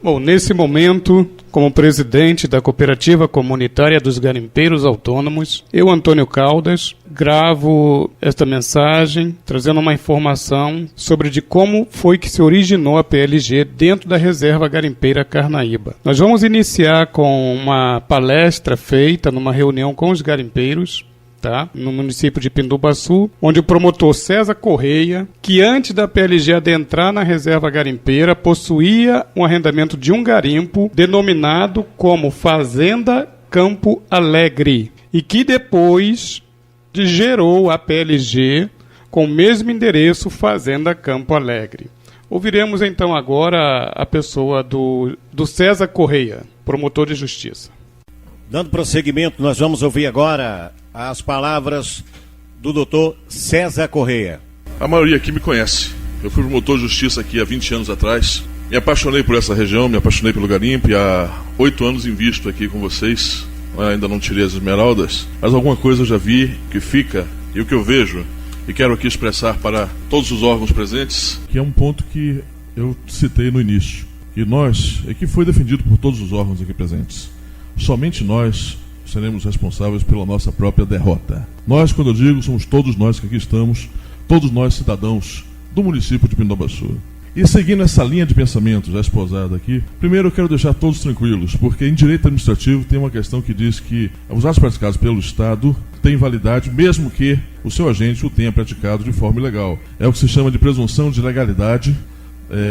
Bom, nesse momento, como presidente da Cooperativa Comunitária dos Garimpeiros Autônomos, eu, Antônio Caldas, gravo esta mensagem trazendo uma informação sobre de como foi que se originou a PLG dentro da Reserva Garimpeira Carnaíba. Nós vamos iniciar com uma palestra feita numa reunião com os garimpeiros, no município de Pindubaçu, onde o promotor César Correia, que antes da PLG adentrar na reserva garimpeira, possuía um arrendamento de um garimpo denominado como Fazenda Campo Alegre, e que depois gerou a PLG com o mesmo endereço, Fazenda Campo Alegre. Ouviremos então agora a pessoa do César Correia, promotor de justiça. Dando prosseguimento, nós vamos ouvir agora as palavras do doutor César Correia. A maioria aqui me conhece. Eu fui promotor de justiça aqui há 20 anos atrás. Me apaixonei por essa região, me apaixonei pelo garimpo e há 8 anos invisto aqui com vocês. Ainda não tirei as esmeraldas, mas alguma coisa eu já vi que fica, e o que eu vejo, e quero aqui expressar para todos os órgãos presentes. Que é um ponto que eu citei no início. E nós, é que foi defendido por todos os órgãos aqui presentes. Somente nós seremos responsáveis pela nossa própria derrota. Nós, quando eu digo, somos todos nós que aqui estamos, todos nós cidadãos do município de Pindubaçu. E seguindo essa linha de pensamento já esposada aqui, primeiro eu quero deixar todos tranquilos, porque em direito administrativo tem uma questão que diz que os atos praticados pelo Estado têm validade, mesmo que o seu agente o tenha praticado de forma ilegal. É o que se chama de presunção de legalidade,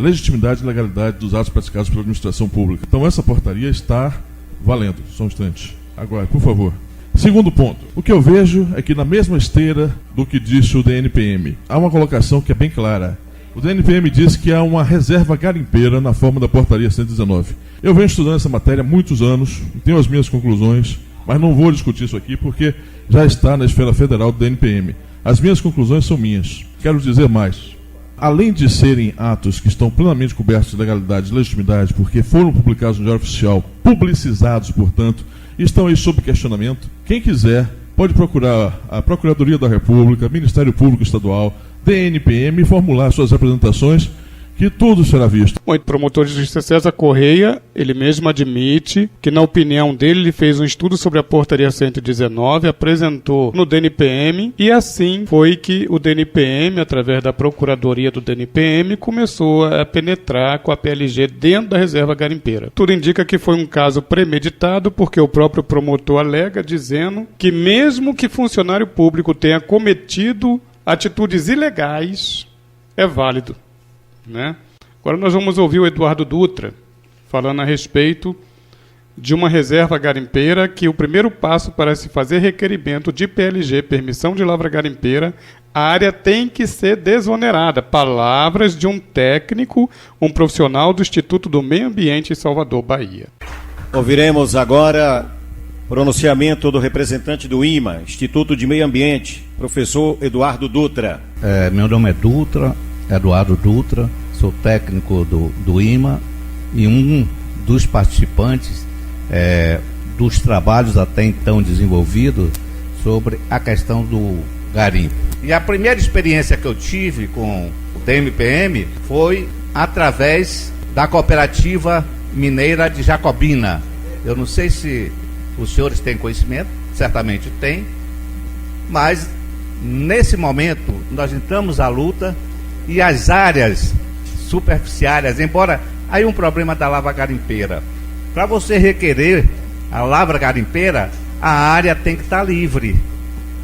legitimidade e legalidade dos atos praticados pela administração pública. Então essa portaria está valendo. Só um instante. Agora, por favor. Segundo ponto. O que eu vejo é que na mesma esteira do que disse o DNPM, há uma colocação que é bem clara. O DNPM diz que há uma reserva garimpeira na forma da portaria 119. Eu venho estudando essa matéria há muitos anos, tenho as minhas conclusões, mas não vou discutir isso aqui porque já está na esfera federal do DNPM. As minhas conclusões são minhas. Quero dizer mais. Além de serem atos que estão plenamente cobertos de legalidade e legitimidade, porque foram publicados no Diário Oficial, publicizados, portanto, estão aí sob questionamento, quem quiser pode procurar a Procuradoria da República, Ministério Público Estadual, DNPM e formular suas apresentações, que tudo será visto. O promotor de justiça César Correia, ele mesmo admite que, na opinião dele, ele fez um estudo sobre a portaria 119, apresentou no DNPM, e assim foi que o DNPM, através da procuradoria do DNPM, começou a penetrar com a PLG dentro da reserva garimpeira. Tudo indica que foi um caso premeditado, porque o próprio promotor alega, dizendo que mesmo que funcionário público tenha cometido atitudes ilegais, é válido. Agora nós vamos ouvir o Eduardo Dutra falando a respeito de uma reserva garimpeira que o primeiro passo para se fazer requerimento de PLG, permissão de lavra garimpeira, a área tem que ser desonerada. Palavras de um técnico, um profissional do Instituto do Meio Ambiente em Salvador, Bahia. Ouviremos agora pronunciamento do representante do IMA, Instituto de Meio Ambiente, professor Eduardo Dutra. Meu nome é Eduardo Dutra, sou técnico do IMA e um dos participantes dos trabalhos até então desenvolvidos sobre a questão do garimpo. E a primeira experiência que eu tive com o DNPM foi através da Cooperativa Mineira de Jacobina. Eu não sei se os senhores têm conhecimento, certamente têm, mas nesse momento nós entramos à luta e as áreas superficiárias, embora aí um problema da lavra garimpeira, para você requerer a lavra garimpeira, a área tem que estar livre,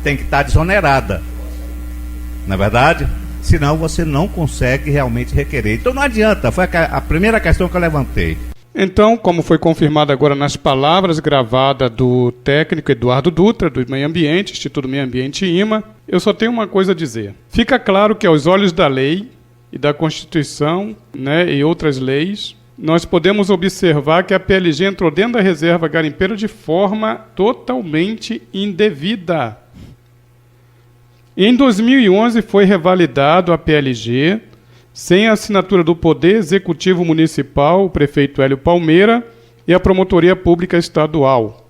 tem que estar desonerada, não é verdade? Senão você não consegue realmente requerer. Então não adianta, foi a primeira questão que eu levantei. Então, como foi confirmado agora nas palavras gravadas do técnico Eduardo Dutra, do Meio Ambiente, Instituto do Meio Ambiente IMA, eu só tenho uma coisa a dizer. Fica claro que aos olhos da lei e da Constituição, e outras leis, nós podemos observar que a PLG entrou dentro da reserva garimpeira de forma totalmente indevida. Em 2011 foi revalidado a PLG, sem a assinatura do Poder Executivo Municipal, o prefeito Hélio Palmeira, e a Promotoria Pública Estadual.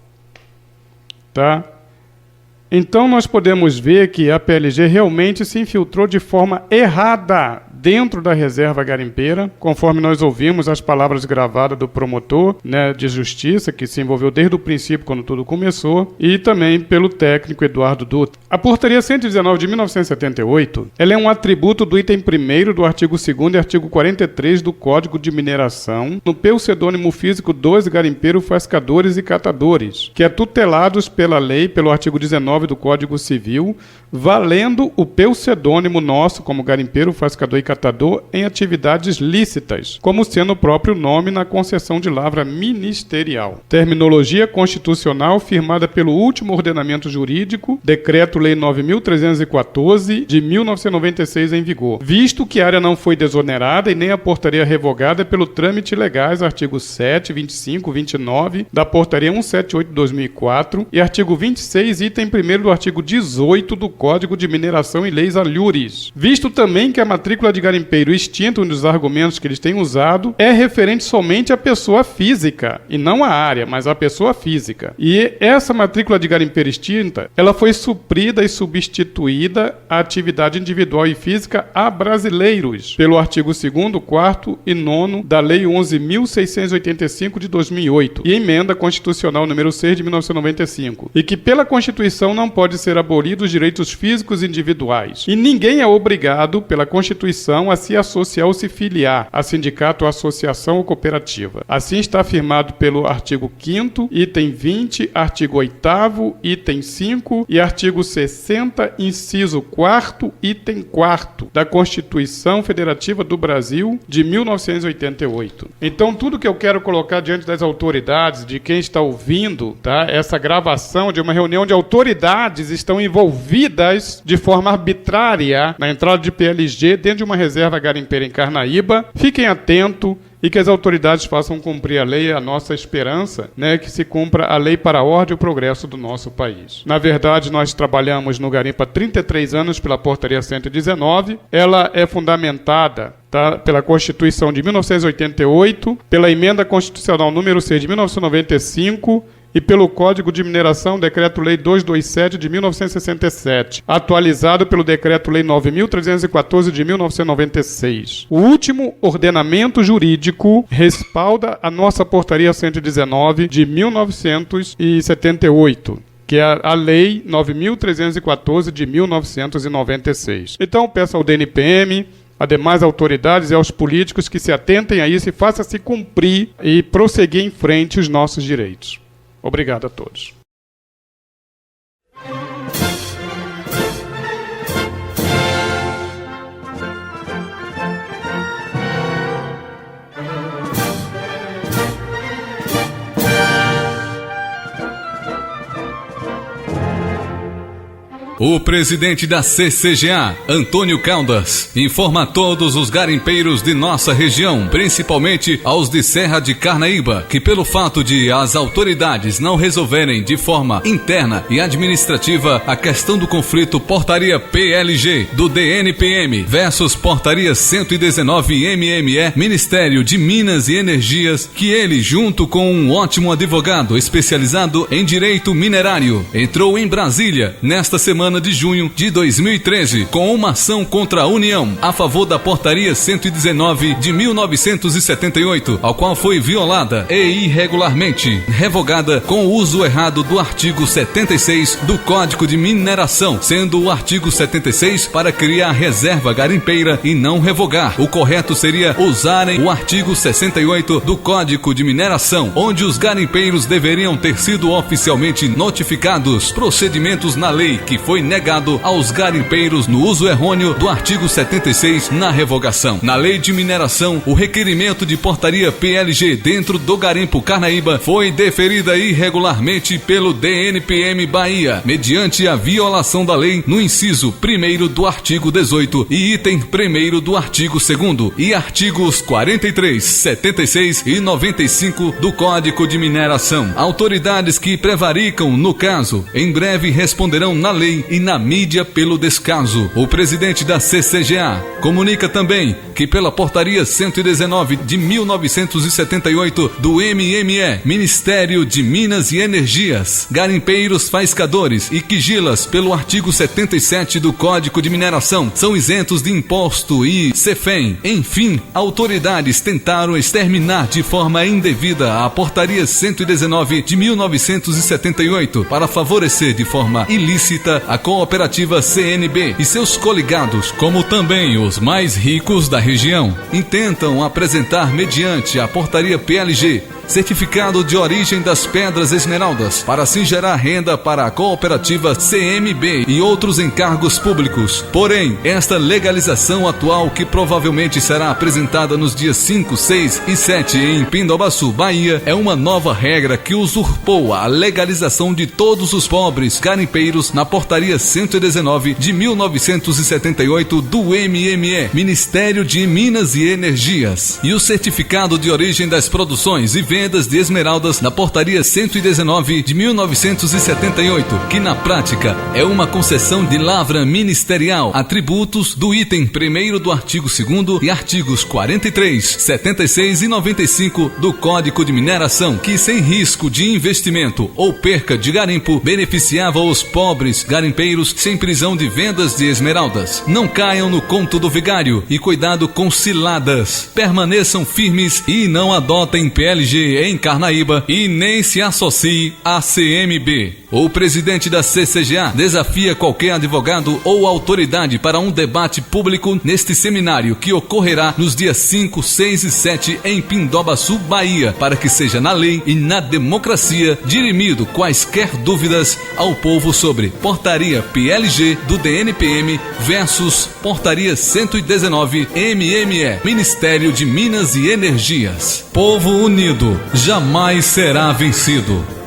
Então nós podemos ver que a PLG realmente se infiltrou de forma errada dentro da reserva garimpeira, conforme nós ouvimos as palavras gravadas do promotor, né, de justiça, que se envolveu desde o princípio, quando tudo começou, e também pelo técnico Eduardo Dutra. A portaria 119 de 1978, ela é um atributo do item 1º do artigo 2º e artigo 43 do Código de Mineração, no pseudônimo físico dos garimpeiros, fascadores e catadores, que é tutelados pela lei, pelo artigo 19 do Código Civil, valendo o pseudônimo nosso como garimpeiro, fascador e catador em atividades lícitas, como sendo o próprio nome na concessão de lavra ministerial. Terminologia constitucional firmada pelo último ordenamento jurídico, Decreto-Lei 9.314 de 1996 em vigor, visto que a área não foi desonerada e nem a portaria revogada pelo trâmite legais, artigo 7, 25, 29 da portaria 178 de 2004 e artigo 26, item 1º do artigo 18 do Código de Mineração e Leis Alhures. Visto também que a matrícula de garimpeiro extinta, um dos argumentos que eles têm usado, é referente somente à pessoa física, e não à área, mas à pessoa física. E essa matrícula de garimpeiro extinta, ela foi suprida e substituída à atividade individual e física a brasileiros, pelo artigo 2º, 4º e 9º da Lei 11.685 de 2008 e emenda constitucional número 6 de 1995, e que pela Constituição não pode ser abolido os direitos físicos individuais. E ninguém é obrigado pela Constituição a se associar ou se filiar a sindicato, associação ou cooperativa. Assim está afirmado pelo artigo 5º, item 20, artigo 8º, item 5 e artigo 60, inciso 4º, item 4º da Constituição Federativa do Brasil de 1988. Então, tudo que eu quero colocar diante das autoridades, de quem está ouvindo, tá, essa gravação de uma reunião de autoridades estão envolvidas de forma arbitrária na entrada de PLG dentro de uma reserva garimpeira em Carnaíba. Fiquem atentos e que as autoridades façam cumprir a lei, a nossa esperança, né, que se cumpra a lei para a ordem e o progresso do nosso país. Na verdade, nós trabalhamos no garimpo há 33 anos pela portaria 119. Ela é fundamentada, tá, pela Constituição de 1988, pela emenda constitucional número 6 de 1995 e pelo Código de Mineração, Decreto-Lei 227 de 1967, atualizado pelo Decreto-Lei 9.314 de 1996. O último ordenamento jurídico respalda a nossa Portaria 119 de 1978. Que é a Lei 9.314 de 1996. Então, peço ao DNPM, a demais autoridades e aos políticos que se atentem a isso e façam-se cumprir e prosseguir em frente os nossos direitos. Obrigado a todos. O presidente da CCGA, Antônio Caldas, informa a todos os garimpeiros de nossa região, principalmente aos de Serra de Carnaíba, que pelo fato de as autoridades não resolverem de forma interna e administrativa a questão do conflito Portaria PLG do DNPM versus Portaria 119 MME, Ministério de Minas e Energias, que ele, junto com um ótimo advogado especializado em direito minerário, entrou em Brasília nesta semana de junho de 2013 com uma ação contra a União a favor da Portaria 119 de 1978, ao qual foi violada e irregularmente revogada com o uso errado do artigo 76 do Código de Mineração, sendo o artigo 76 para criar reserva garimpeira e não revogar. O correto seria usarem o artigo 68 do Código de Mineração, onde os garimpeiros deveriam ter sido oficialmente notificados. Procedimentos na lei que foi negado aos garimpeiros no uso errôneo do artigo 76 na revogação. Na lei de mineração, o requerimento de portaria PLG dentro do garimpo Carnaíba foi deferida irregularmente pelo DNPM Bahia, mediante a violação da lei no inciso 1º do artigo 18 e item 1º do artigo 2º e artigos 43, 76 e 95 do Código de Mineração. Autoridades que prevaricam no caso, em breve responderão na lei e na mídia pelo descaso. O presidente da CCGA comunica também que pela portaria 119 de 1978 do MME, Ministério de Minas e Energias, garimpeiros, faiscadores e quigilas pelo artigo 77 do Código de Mineração são isentos de imposto e CEFEM. Enfim, autoridades tentaram exterminar de forma indevida a portaria 119 de 1978 para favorecer de forma ilícita a cooperativa CNB e seus coligados, como também os mais ricos da região. Intentam apresentar mediante a portaria PLG certificado de origem das pedras esmeraldas, para assim gerar renda para a cooperativa CMB e outros encargos públicos. Porém, esta legalização atual, que provavelmente será apresentada nos dias 5, 6 e 7 em Pindobaçu, Bahia, é uma nova regra que usurpou a legalização de todos os pobres garimpeiros na portaria 119 de 1978 do MME, Ministério de Minas e Energias, e o certificado de origem das produções e vendas de esmeraldas na portaria 119 de 1978, que na prática é uma concessão de lavra ministerial, atributos do item 1º do artigo 2º e artigos 43, 76 e 95 do Código de Mineração, que sem risco de investimento ou perca de garimpo beneficiava os pobres garimpeiros sem prisão de vendas de esmeraldas. Não caiam no conto do vigário e cuidado com ciladas. Permaneçam firmes e não adotem PLG em Carnaíba e nem se associe à CMB. O presidente da CCGA desafia qualquer advogado ou autoridade para um debate público neste seminário, que ocorrerá nos dias 5, 6 e 7 em Pindobaçu, Bahia, para que seja na lei e na democracia dirimido quaisquer dúvidas ao povo sobre portaria PLG do DNPM versus portaria 119 MME, Ministério de Minas e Energias. Povo unido jamais será vencido.